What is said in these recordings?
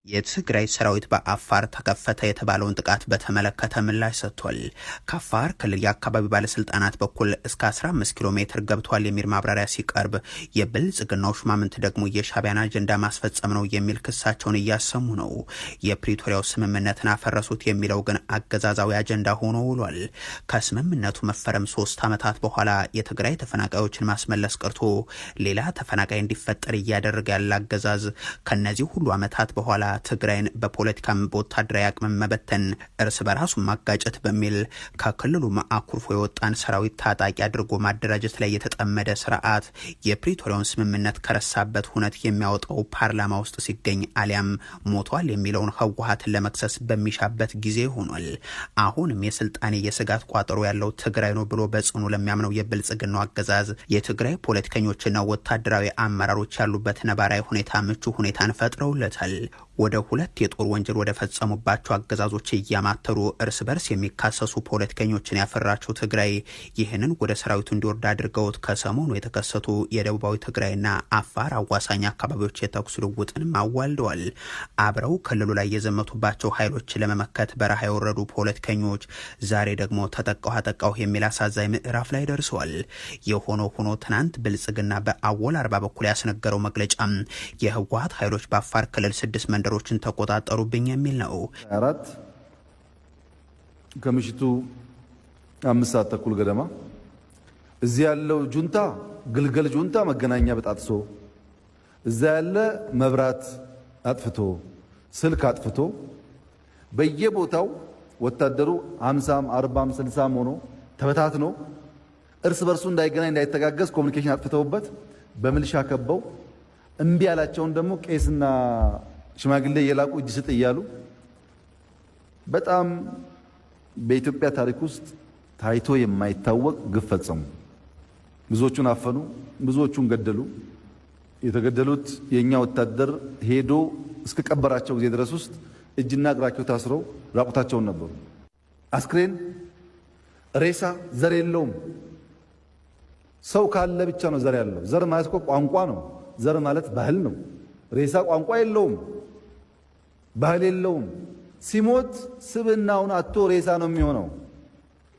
የትግራይ ሰራዊት በአፋር ተከፈተ የተባለውን ጥቃት በተመለከተ ምላሽ ሰጥቷል። ከአፋር ክልል የአካባቢ ባለስልጣናት በኩል እስከ 15 ኪሎ ሜትር ገብቷል የሚል ማብራሪያ ሲቀርብ የብልጽግናው ሹማምንት ደግሞ የሻዕቢያን አጀንዳ ማስፈጸም ነው የሚል ክሳቸውን እያሰሙ ነው። የፕሪቶሪያው ስምምነትን አፈረሱት የሚለው ግን አገዛዛዊ አጀንዳ ሆኖ ውሏል። ከስምምነቱ መፈረም 3 ዓመታት በኋላ የትግራይ ተፈናቃዮችን ማስመለስ ቀርቶ ሌላ ተፈናቃይ እንዲፈጠር እያደረገ ያለ አገዛዝ ከነዚህ ሁሉ ዓመታት በኋላ ትግራይን በፖለቲካም በወታደራዊ አቅም መበተን እርስ በራሱ ማጋጨት በሚል ከክልሉ አኩርፎ የወጣን ሰራዊት ታጣቂ አድርጎ ማደራጀት ላይ የተጠመደ ስርዓት የፕሪቶሪያውን ስምምነት ከረሳበት ሁነት የሚያወጣው ፓርላማ ውስጥ ሲገኝ አሊያም ሞቷል የሚለውን ህወሓትን ለመክሰስ በሚሻበት ጊዜ ሆኗል። አሁንም የስልጣኔ የስጋት ቋጠሮ ያለው ትግራይ ነው ብሎ በጽኑ ለሚያምነው የብልጽግናው አገዛዝ የትግራይ ፖለቲከኞችና ወታደራዊ አመራሮች ያሉበት ነባራዊ ሁኔታ ምቹ ሁኔታን ፈጥረውለታል። ወደ 2 የጦር ወንጀል ወደ ፈጸሙባቸው አገዛዞች እያማተሩ እርስ በርስ የሚካሰሱ ፖለቲከኞችን ያፈራቸው ትግራይ ይህንን ወደ ሰራዊቱ እንዲወርድ አድርገውት ከሰሞኑ የተከሰቱ የደቡባዊ ትግራይና አፋር አዋሳኝ አካባቢዎች የተኩስ ልውውጥን አዋልደዋል። አብረው ክልሉ ላይ የዘመቱባቸው ኃይሎች ለመመከት በረሃ የወረዱ ፖለቲከኞች ዛሬ ደግሞ ተጠቃሁ የሚል አሳዛኝ ምዕራፍ ላይ ደርሰዋል። የሆነ ሆኖ ትናንት ብልጽግና በአወል አርባ በኩል ያስነገረው መግለጫ የህወሓት ኃይሎች በአፋር ክልል 6 መንደሮችን ተቆጣጠሩብኝ የሚል ነው። 4 ከምሽቱ 5 ሰዓት ተኩል ገደማ እዚህ ያለው ጁንታ ግልገል ጁንታ መገናኛ በጣጥሶ እዛ ያለ መብራት አጥፍቶ ስልክ አጥፍቶ በየቦታው ወታደሩ 50 40 60 ሆኖ ተበታትኖ እርስ በርሱ እንዳይገናኝ እንዳይተጋገዝ ኮሙኒኬሽን አጥፍተውበት በሚሊሻ ከበው እምቢ ያላቸውን ደግሞ ቄስና ሽማግሌ የላቁ እጅ ስጥ እያሉ በጣም በኢትዮጵያ ታሪክ ውስጥ ታይቶ የማይታወቅ ግፍ ፈጸሙ። ብዙዎቹን አፈኑ፣ ብዙዎቹን ገደሉ። የተገደሉት የኛ ወታደር ሄዶ እስከ ቀበራቸው ጊዜ ድረስ ውስጥ እጅና እግራቸው ታስረው ራቁታቸውን ነበሩ። አስክሬን ሬሳ ዘር የለውም። ሰው ካለ ብቻ ነው ዘር ያለው። ዘር ማለት እኮ ቋንቋ ነው። ዘር ማለት ባህል ነው። ሬሳ ቋንቋ የለውም፣ ባህል የለውም። ሲሞት ስብናውን አጥቶ ሬሳ ነው የሚሆነው።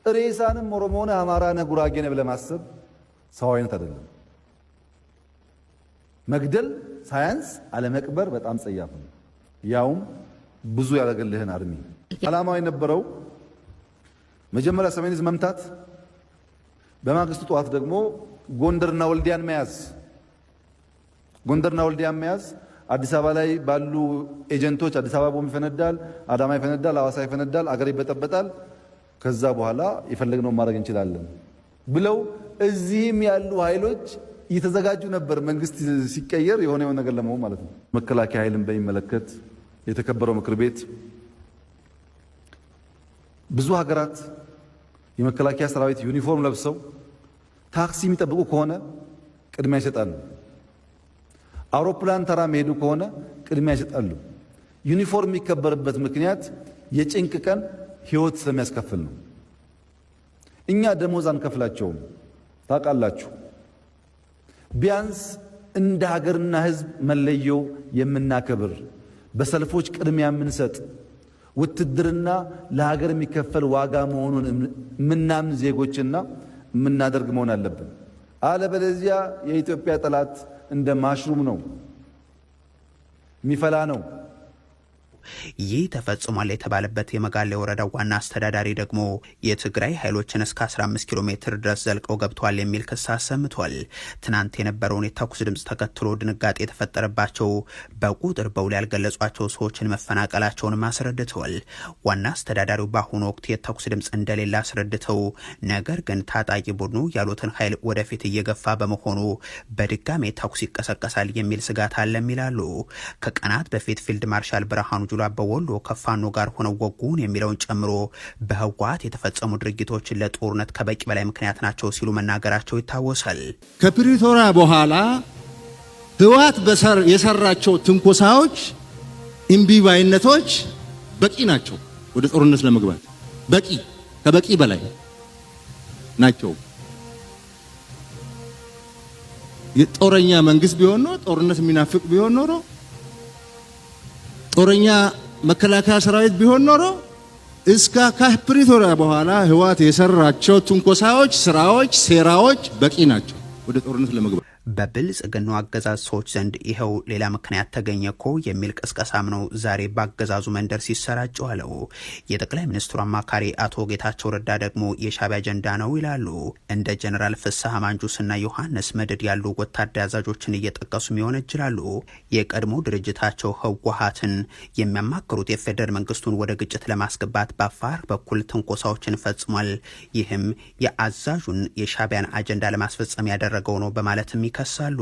ሬሳንም ኦሮሞ ነህ፣ አማራ ነህ፣ ጉራጌ ነህ ብለህ ማሰብ ሰው አይነት አይደለም። መግደል ሳያንስ አለመቅበር በጣም ጸያፍ ነው። ያውም ብዙ ያደረገልህን አርሚ። ዓላማው የነበረው መጀመሪያ ሰሜን ዕዝ መምታት፣ በማግስቱ ጠዋት ደግሞ ጎንደርና ወልዲያን መያዝ። ጎንደርና ወልዲያን መያዝ አዲስ አበባ ላይ ባሉ ኤጀንቶች አዲስ አበባ ቦምብ ይፈነዳል፣ አዳማ ይፈነዳል፣ ሐዋሳ ይፈነዳል፣ አገር ይበጠበጣል። ከዛ በኋላ የፈለግነው ማድረግ እንችላለን ብለው እዚህም ያሉ ኃይሎች እየተዘጋጁ ነበር። መንግስት ሲቀየር የሆነ ነገር ለመሆን ማለት ነው። መከላከያ ኃይልን በሚመለከት የተከበረው ምክር ቤት ብዙ ሀገራት የመከላከያ ሰራዊት ዩኒፎርም ለብሰው ታክሲ የሚጠብቁ ከሆነ ቅድሚያ ይሰጣሉ። አውሮፕላን ተራ መሄዱ ከሆነ ቅድሚያ ይሰጣሉ። ዩኒፎርም የሚከበርበት ምክንያት የጭንቅ ቀን ህይወት ስለሚያስከፍል ነው። እኛ ደሞዝ አንከፍላቸውም ታውቃላችሁ። ቢያንስ እንደ ሀገርና ህዝብ መለየው የምናከብር፣ በሰልፎች ቅድሚያ የምንሰጥ፣ ውትድርና ለሀገር የሚከፈል ዋጋ መሆኑን የምናምን ዜጎችና የምናደርግ መሆን አለብን። አለበለዚያ የኢትዮጵያ ጠላት እንደ ማሽሩም ነው፣ የሚፈላ ነው። ይህ ተፈጽሟል የተባለበት የመጋሌ ወረዳ ዋና አስተዳዳሪ ደግሞ የትግራይ ኃይሎችን እስከ 15 ኪሎ ሜትር ድረስ ዘልቀው ገብተዋል የሚል ክስ አሰምቷል። ትናንት የነበረውን የተኩስ ድምፅ ተከትሎ ድንጋጤ የተፈጠረባቸው በቁጥር በውል ያልገለጿቸው ሰዎችን መፈናቀላቸውንም አስረድተዋል። ዋና አስተዳዳሪው በአሁኑ ወቅት የተኩስ ድምፅ እንደሌለ አስረድተው ነገር ግን ታጣቂ ቡድኑ ያሉትን ኃይል ወደፊት እየገፋ በመሆኑ በድጋሜ ተኩስ ይቀሰቀሳል የሚል ስጋት አለም ይላሉ። ከቀናት በፊት ፊልድ ማርሻል ብርሃኑ ጁላ በወሎ ከፋኖ ጋር ሆነው ወጉን የሚለውን ጨምሮ በህወሓት የተፈጸሙ ድርጊቶች ለጦርነት ከበቂ በላይ ምክንያት ናቸው ሲሉ መናገራቸው ይታወሳል። ከፕሪቶሪያ በኋላ ህወሓት የሰራቸው ትንኮሳዎች፣ እምቢባይነቶች በቂ ናቸው ወደ ጦርነት ለመግባት። በቂ ከበቂ በላይ ናቸው። የጦረኛ መንግስት ቢሆን ነው ጦርነት የሚናፍቅ ቢሆን ኖሮ ጦረኛ መከላከያ ሰራዊት ቢሆን ኖሮ እስከ ከፕሪቶሪያ በኋላ ህወሓት የሰራቸው ትንኮሳዎች፣ ስራዎች፣ ሴራዎች በቂ ናቸው ወደ ጦርነት ለመግባት። በብልጽግናው አገዛዝ ሰዎች ዘንድ ይኸው ሌላ ምክንያት ተገኘ እኮ የሚል ቅስቀሳም ነው ዛሬ በአገዛዙ መንደር ሲሰራጭ ዋለው። የጠቅላይ ሚኒስትሩ አማካሪ አቶ ጌታቸው ረዳ ደግሞ የሻዕቢያ አጀንዳ ነው ይላሉ። እንደ ጀነራል ፍስሐ ማንጁስና ዮሐንስ መድድ ያሉ ወታደር አዛዦችን እየጠቀሱም ይወነጅላሉ። የቀድሞ ድርጅታቸው ህወሓትን የሚያማክሩት የፌደራል መንግስቱን ወደ ግጭት ለማስገባት በአፋር በኩል ትንኮሳዎችን ፈጽሟል። ይህም የአዛዡን የሻዕቢያን አጀንዳ ለማስፈጸም ያደረገው ነው በማለትም ይከሳሉ።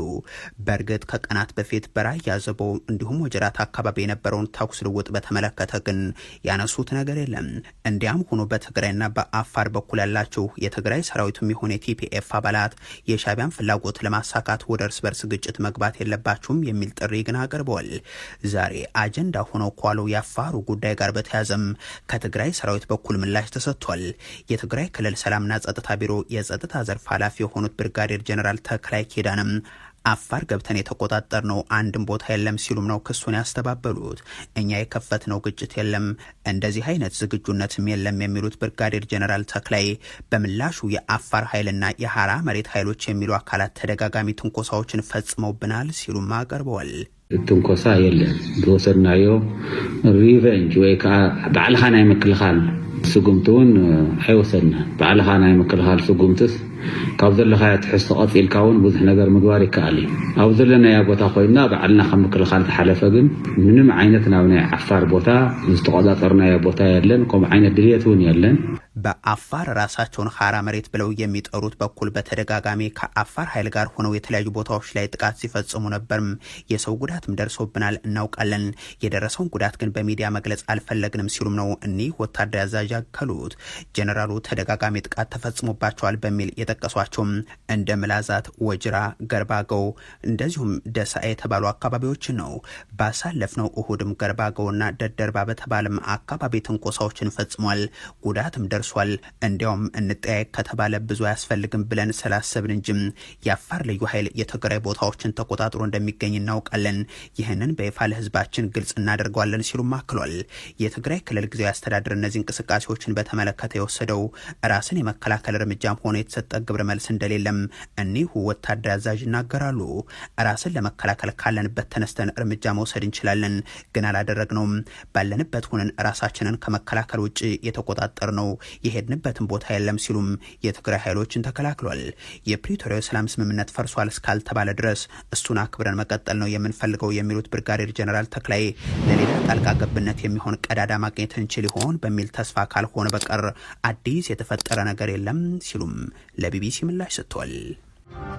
በእርግጥ ከቀናት በፊት በራያ ዘቦ እንዲሁም ወጀራት አካባቢ የነበረውን ተኩስ ልውውጥ በተመለከተ ግን ያነሱት ነገር የለም። እንዲያም ሆኖ በትግራይና በአፋር በኩል ያላቸው የትግራይ ሰራዊቱም የሆነ የቲፒኤፍ አባላት የሻዕቢያን ፍላጎት ለማሳካት ወደ እርስ በርስ ግጭት መግባት የለባቸውም የሚል ጥሪ ግን አቅርበዋል። ዛሬ አጀንዳ ሆነው ከዋለው የአፋሩ ጉዳይ ጋር በተያዘም ከትግራይ ሰራዊት በኩል ምላሽ ተሰጥቷል። የትግራይ ክልል ሰላምና ጸጥታ ቢሮ የጸጥታ ዘርፍ ኃላፊ የሆኑት ብርጋዴር ጀነራል ተክላይ ኪዳንም አፋር ገብተን የተቆጣጠርነው አንድም ቦታ የለም ሲሉም ነው ክሱን ያስተባበሉት። እኛ የከፈትነው ግጭት የለም፣ እንደዚህ አይነት ዝግጁነትም የለም የሚሉት ብርጋዴር ጀነራል ተክላይ በምላሹ የአፋር ኃይልና የሐራ መሬት ኃይሎች የሚሉ አካላት ተደጋጋሚ ትንኮሳዎችን ፈጽመውብናል ሲሉም አቀርበዋል። ትንኮሳ የለም ብወሰድናዮ ሪቨንጅ ወይ ከዓ ባዕልኻ ናይ ምክልኻል ስጉምቲ እውን ኣይወሰድና። ባዕልኻ ናይ ምክልኻል ስጉምትስ ካብ ዘለኻዮ ትሕዝቶ ቀፂልካ እውን ብዙሕ ነገር ምግባር ይከኣል እዩ። ኣብ ዘለናያ ቦታ ኮይና ባዕልና ከም ምክልኻል ተሓለፈ ግን ምንም ዓይነት ናብ ናይ ዓፋር ቦታ ዝተቆጣጠርናዮ ቦታ የለን፣ ከምኡ ዓይነት ድልየት እውን የለን። በአፋር ራሳቸውን ሐራ መሬት ብለው የሚጠሩት በኩል በተደጋጋሚ ከአፋር ኃይል ጋር ሆነው የተለያዩ ቦታዎች ላይ ጥቃት ሲፈጽሙ ነበርም። የሰው ጉዳትም ደርሶብናል እናውቃለን። የደረሰውን ጉዳት ግን በሚዲያ መግለጽ አልፈለግንም ሲሉም ነው እኒህ ወታደር አዛዥ ያከሉት። ጀነራሉ ተደጋጋሚ ጥቃት ተፈጽሞባቸዋል በሚል የጠቀሷቸውም እንደ ምላዛት፣ ወጅራ፣ ገርባገው እንደዚሁም ደሳ የተባሉ አካባቢዎችን ነው። ባሳለፍነው እሁድም ገርባገውና ደደርባ በተባለም አካባቢ ትንኮሳዎችን ፈጽሟል። ጉዳትም ደርሷል። እንዲያውም እንጠያየቅ ከተባለ ብዙ አያስፈልግም ብለን ስላሰብን እንጂ የአፋር ልዩ ኃይል የትግራይ ቦታዎችን ተቆጣጥሮ እንደሚገኝ እናውቃለን። ይህንን በይፋ ለህዝባችን ግልጽ እናደርገዋለን ሲሉም አክሏል። የትግራይ ክልል ጊዜያዊ አስተዳደር እነዚህ እንቅስቃሴዎችን በተመለከተ የወሰደው ራስን የመከላከል እርምጃም ሆነ የተሰጠ ግብረ መልስ እንደሌለም እኒሁ ወታደር አዛዥ ይናገራሉ። ራስን ለመከላከል ካለንበት ተነስተን እርምጃ መውሰድ እንችላለን፣ ግን አላደረግነውም። ባለንበት ሆነን ራሳችንን ከመከላከል ውጭ የተቆጣጠር ነው የሄድንበትን ቦታ የለም ሲሉም የትግራይ ኃይሎችን ተከላክሏል። የፕሪቶሪያው ሰላም ስምምነት ፈርሷል እስካልተባለ ድረስ እሱን አክብረን መቀጠል ነው የምንፈልገው የሚሉት ብርጋዴር ጀነራል ተክላይ ለሌላ ጣልቃ ገብነት የሚሆን ቀዳዳ ማግኘት እንችል ይሆን በሚል ተስፋ ካልሆነ በቀር አዲስ የተፈጠረ ነገር የለም ሲሉም ለቢቢሲ ምላሽ ሰጥቷል።